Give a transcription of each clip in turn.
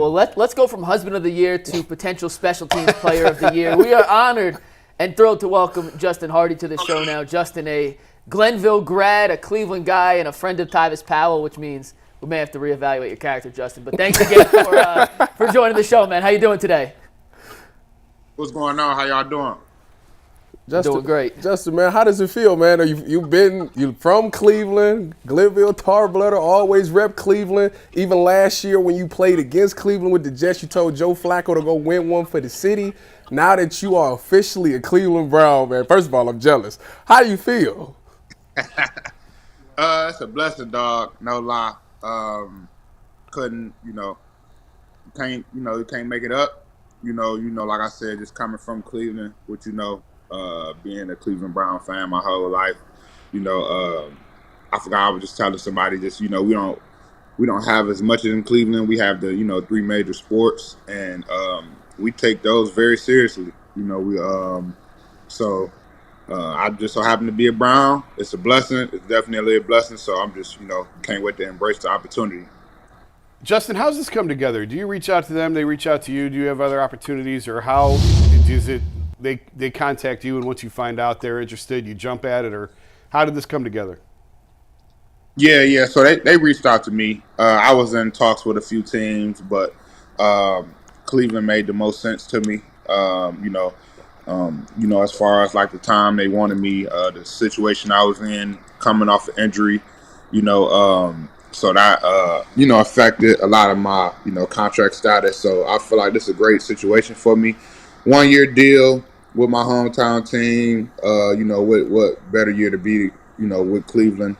Well, let's go from husband of the year to potential special teams player of the year. We are honored and thrilled to welcome Justin Hardee to the show now. Justin, a Glenville grad, a Cleveland guy, and a friend of Tyvis Powell, which means we may have to reevaluate your character, Justin. But thanks again for joining the show, man. How you doing today? What's going on? How y'all doing? Justin, doing great. Justin, man, how does it feel, man? You from Cleveland, Glenville, Tar-Blooded, always rep Cleveland. Even last year when you played against Cleveland with the Jets, you told Joe Flacco to go win one for the city. Now that you are officially a Cleveland Brown, man, first of all, I'm jealous. How do you feel? It's a blessing, dog. No lie. You can't make it up. Like I said, just coming from Cleveland, which being a Cleveland Brown fan my whole life, I forgot I was just telling somebody we don't have as much as in Cleveland. We have the 3 major sports, and we take those very seriously. I just so happen to be a Brown. It's a blessing. It's definitely a blessing. So I'm just can't wait to embrace the opportunity. Justin, how's this come together? Do you reach out to them? They reach out to you? Do you have other opportunities, or how is it? They contact you, and once you find out they're interested, you jump at it, or how did this come together? Yeah. So they reached out to me. I was in talks with a few teams, but Cleveland made the most sense to me. As far as like the time they wanted me, the situation I was in, coming off an injury, so that affected a lot of my contract status. So I feel like this is a great situation for me. 1-year deal with my hometown team. What better year to be with Cleveland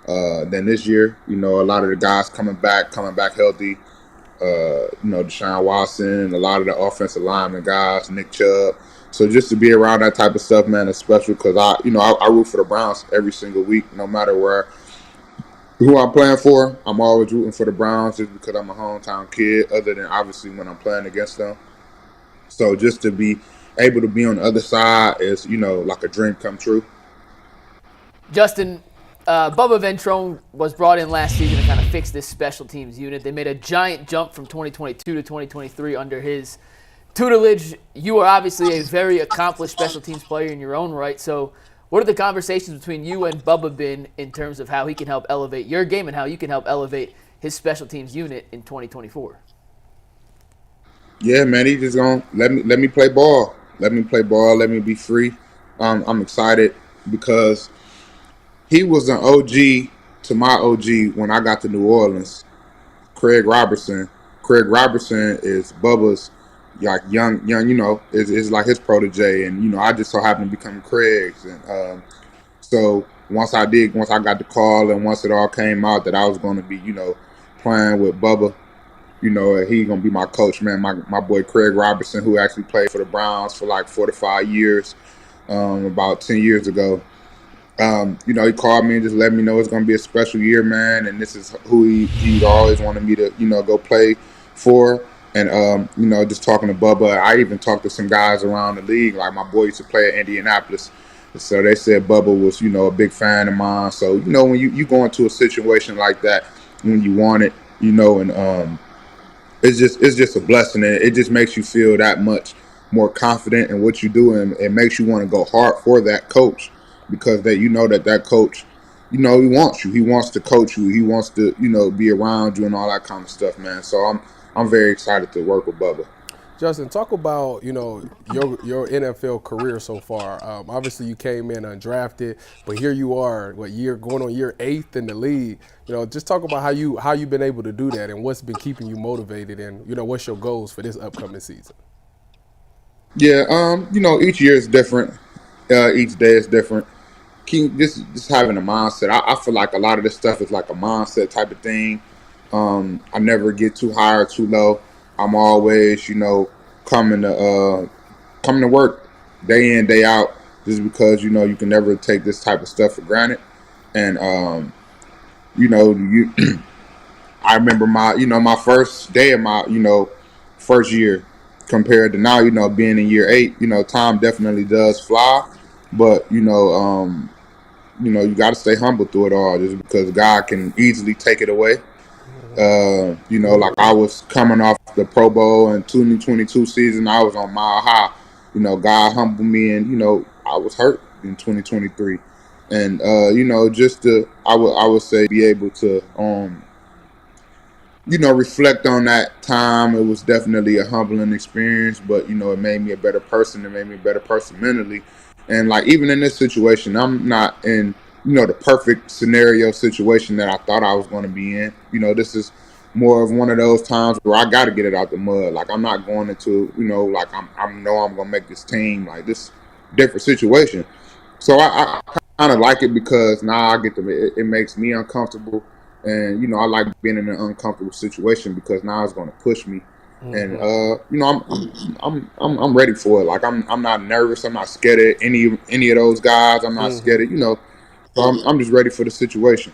than this year. A lot of the guys coming back healthy. Deshaun Watson, a lot of the offensive linemen guys, Nick Chubb. So just to be around that type of stuff, man, is special because I root for the Browns every single week, no matter who I'm playing for. I'm always rooting for the Browns just because I'm a hometown kid, other than obviously when I'm playing against them. So just to be able to be on the other side is, like a dream come true. Justin, Bubba Ventrone was brought in last season to kind of fix this special teams unit. They made a giant jump from 2022 to 2023 under his tutelage. You are obviously a very accomplished special teams player in your own right. So what are the conversations between you and Bubba been in terms of how he can help elevate your game and how you can help elevate his special teams unit in 2024? Yeah, man, he just gonna let me play ball. Let me play ball. Let me be free. I'm excited because he was an OG to my OG when I got to New Orleans. Craig Robertson. Craig Robertson is Bubba's like young, is like his protege, and I just so happened to become Craig's, and so once I got the call, and once it all came out that I was going to be, playing with Bubba, he gonna be my coach, man. My boy Craig Robertson, who actually played for the Browns for like 4 to 5 years, about 10 years ago. He called me and just let me know it's gonna be a special year, man, and this is who he always wanted me to, go play for. And, just talking to Bubba, I even talked to some guys around the league. Like my boy used to play at Indianapolis. So they said Bubba was, a big fan of mine. So, when you go into a situation like that, when you want it, and it's just a blessing. And it just makes you feel that much more confident in what you do. And it makes you want to go hard for that coach because that coach, he wants you. He wants to coach you. He wants to, be around you and all that kind of stuff, man. So I'm very excited to work with Bubba. Justin, talk about your NFL career so far. Obviously, you came in undrafted, but here you are, going on year 8th in the league. Just talk about how you've been able to do that and what's been keeping you motivated, and what's your goals for this upcoming season. Yeah, each year is different. Each day is different. Just having a mindset. I feel like a lot of this stuff is like a mindset type of thing. I never get too high or too low. I'm always, coming to work day in, day out, just because, you can never take this type of stuff for granted. And, I remember my first day of my, first year compared to now, being in year 8, time definitely does fly, but, you got to stay humble through it all just because God can easily take it away. Like I was coming off the Pro Bowl and 2022 season, I was on mile high. You know, God humbled me, and you know, I was hurt in 2023, and you know, just to I would say be able to you know, reflect on that time. It was definitely a humbling experience, but you know, it made me a better person. It made me a better person mentally. And like even in this situation, I'm not in, you know, the perfect scenario situation that I thought I was going to be in. You know, this is more of one of those times where I got to get it out the mud. Like I'm not going into, you know, like I know I'm going to make this team. Like this different situation. So I kind of like it because now I get to. It makes me uncomfortable, and you know I like being in an uncomfortable situation because now it's going to push me, and you know I'm ready for it. Like I'm not nervous. I'm not scared of any of those guys. I'm not scared of, you know. So I'm just ready for the situation.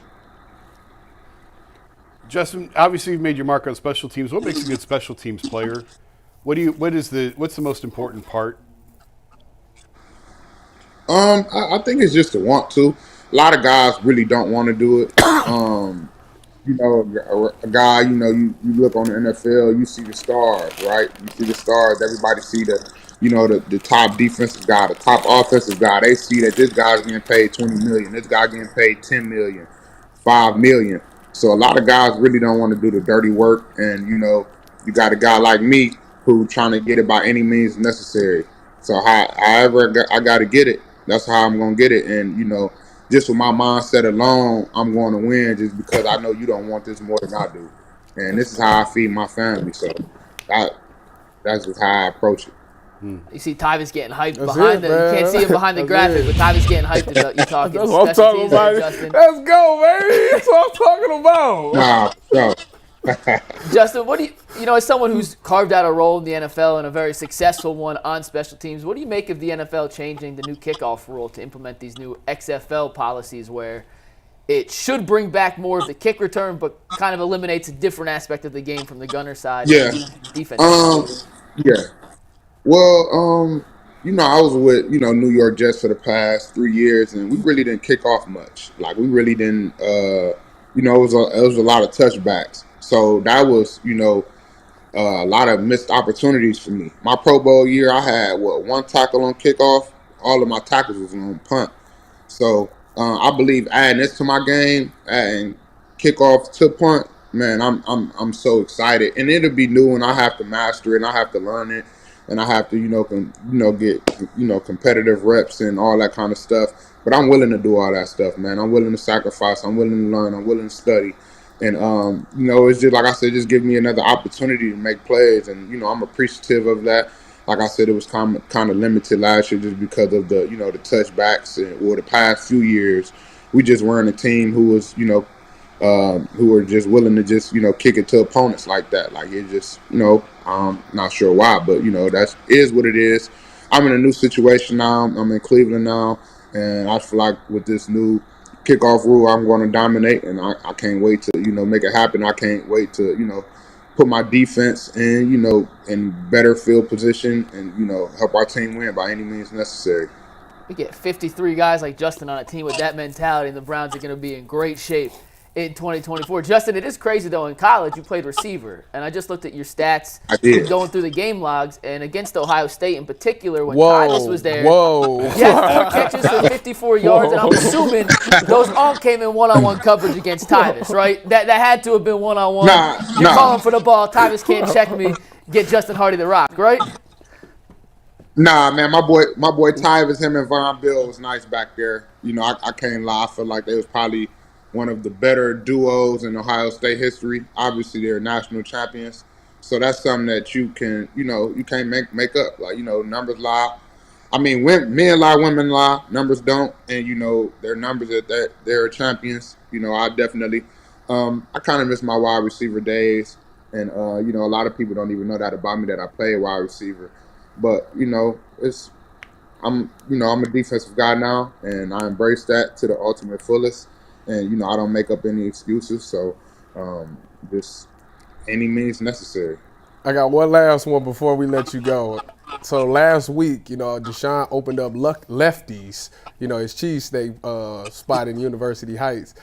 Justin, obviously you've made your mark on special teams. What makes a good special teams player? What's the most important part? I think it's just a want to. A lot of guys really don't want to do it. You know, a guy, you know, you look on the NFL, you see the stars, right? You see the stars. Everybody see the, you know, the top defensive guy, the top offensive guy. They see that this guy's getting paid 20 million. This guy getting paid 10 million, 5 million. So a lot of guys really don't want to do the dirty work. And, you know, you got a guy like me who trying to get it by any means necessary. So however I got to get it, that's how I'm going to get it. And, you know, just with my mindset alone, I'm going to win just because I know you don't want this more than I do. And this is how I feed my family. So that's just how I approach it. You see Tyvis getting hyped That's behind it, the. man. You can't see it behind the That's graphic, it. but Tyvis getting hyped about you talking. That's what I'm special talking teams about. like Justin. Let's go, baby. That's what I'm talking about. Nah, so Justin, what do you know, as someone who's carved out a role in the NFL and a very successful one on special teams, what do you make of the NFL changing the new kickoff rule to implement these new XFL policies where it should bring back more of the kick return, but kind of eliminates a different aspect of the game from the gunner side? yeah, Defense. yeah. Well, you know, I was with, you know, New York Jets for the past 3 years, and we really didn't kick off much. Like we really didn't. You know, it was a lot of touchbacks. So that was, you know, a lot of missed opportunities for me. My Pro Bowl year, I had one tackle on kickoff. All of my tackles was on punt. So I believe adding this to my game, adding kickoff to punt, man, I'm so excited. And it'll be new, and I have to master it, and I have to learn it, and I have to get competitive reps and all that kind of stuff. But I'm willing to do all that stuff, man. I'm willing to sacrifice. I'm willing to learn. I'm willing to study. And you know, it's just like I said, just give me another opportunity to make plays, and you know, I'm appreciative of that. Like I said, it was kind of limited last year just because of the the touchbacks, or the past few years, we just weren't a team who was who were just willing to just kick it to opponents like that. Like it just I'm not sure why, but that is what it is. I'm in a new situation now. I'm in Cleveland now, and I feel like with this new kickoff rule, I'm going to dominate, and I can't wait to make it happen. I can't wait to put my defense in better field position and help our team win by any means necessary. We get 53 guys like Justin on a team with that mentality, and the Browns are going to be in great shape in 2024. Justin, it is crazy, though. In college, you played receiver, and I just looked at your stats going through the game logs, and against Ohio State in particular, when Tyvis was there, you had 4 catches for 54 yards, and I'm assuming those all came in one-on-one coverage against Tyvis, right? That had to have been one-on-one. You're calling for the ball. Tyvis can't check me. Get Justin Hardee the rock, right? Nah, man, my boy Tyvis, him and Von Bill was nice back there. I can't lie. I feel like they was probably one of the better duos in Ohio State history. Obviously, they're national champions, so that's something that you can, you can't make up. Like, numbers lie. I mean, men lie, women lie. Numbers don't, and their numbers that they're champions. I definitely, I kind of miss my wide receiver days, and a lot of people don't even know that about me, that I play wide receiver. But I'm a defensive guy now, and I embrace that to the ultimate fullest. And I don't make up any excuses. So just any means necessary. I got one last one before we let you go. So last week, Deshaun opened up Lefties, his cheesesteak spot in University Heights.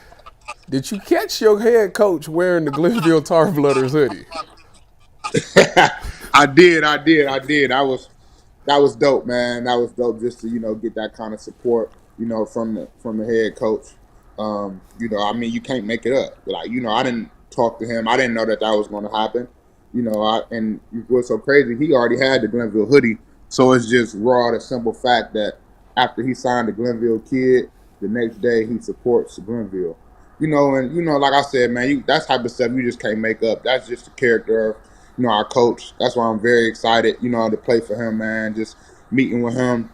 Did you catch your head coach wearing the Glenville Tar Blooders hoodie? I did. That was dope, man. That was dope just to get that kind of support, from the head coach. I mean, you can't make it up. Like, I didn't talk to him. I didn't know that was going to happen. And what's so crazy, he already had the Glenville hoodie, so it's just raw, the simple fact that after he signed the Glenville kid, the next day he supports Glenville. Like I said, man, that type of stuff you just can't make up. That's just the character of our coach. That's why I'm very excited, to play for him, man. Just meeting with him.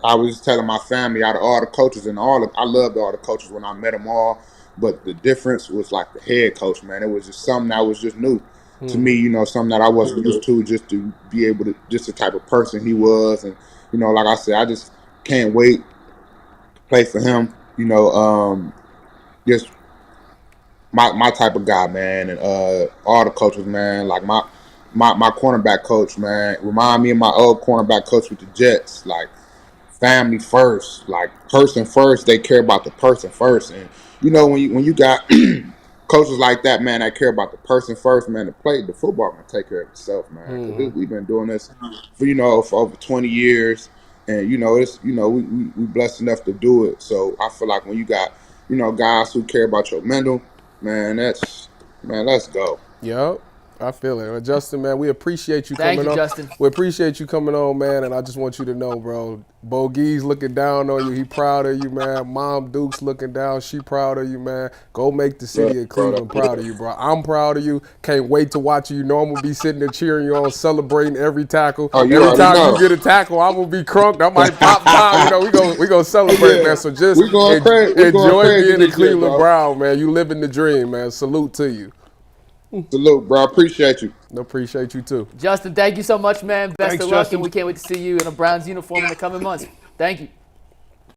I was just telling my family, out of all the coaches I loved all the coaches when I met them all, but the difference was like the head coach, man. It was just something that was just new to me, something that I wasn't used to, just to be able to, just the type of person he was. And, like I said, I just can't wait to play for him, just my type of guy, man. And all the coaches, man, like my cornerback coach, man, remind me of my old cornerback coach with the Jets. Like, family first, like person first. They care about the person first. And when you got coaches like that, man, that care about the person first, man, the football can take care of itself, man. Because we've been doing this for over 20 years, and it's we blessed enough to do it. So I feel like when you got guys who care about your mental, man, let's go. Yep. I feel it. Justin, man, we appreciate you Thank coming you, on. Justin. We appreciate you coming on, man, and I just want you to know, bro, Bogey's looking down on you. He proud of you, man. Mom Duke's looking down. She proud of you, man. Go make the city of Cleveland proud of you, bro. I'm proud of you. Can't wait to watch you. You know I'm going to be sitting there cheering you on, celebrating every tackle. You every already time know. you get a tackle, I'm going to be crunked. I might pop down. We gonna celebrate, man. So just We going crazy. We going enjoy crazy being a this year, Cleveland bro. Brown, man. You living the dream, man. Salute to you. Salute, bro. Appreciate you. Appreciate you, too. Justin, thank you so much, man. Best Thanks, of luck, Justin. and we can't wait to see you in a Browns uniform in the coming months. Thank you.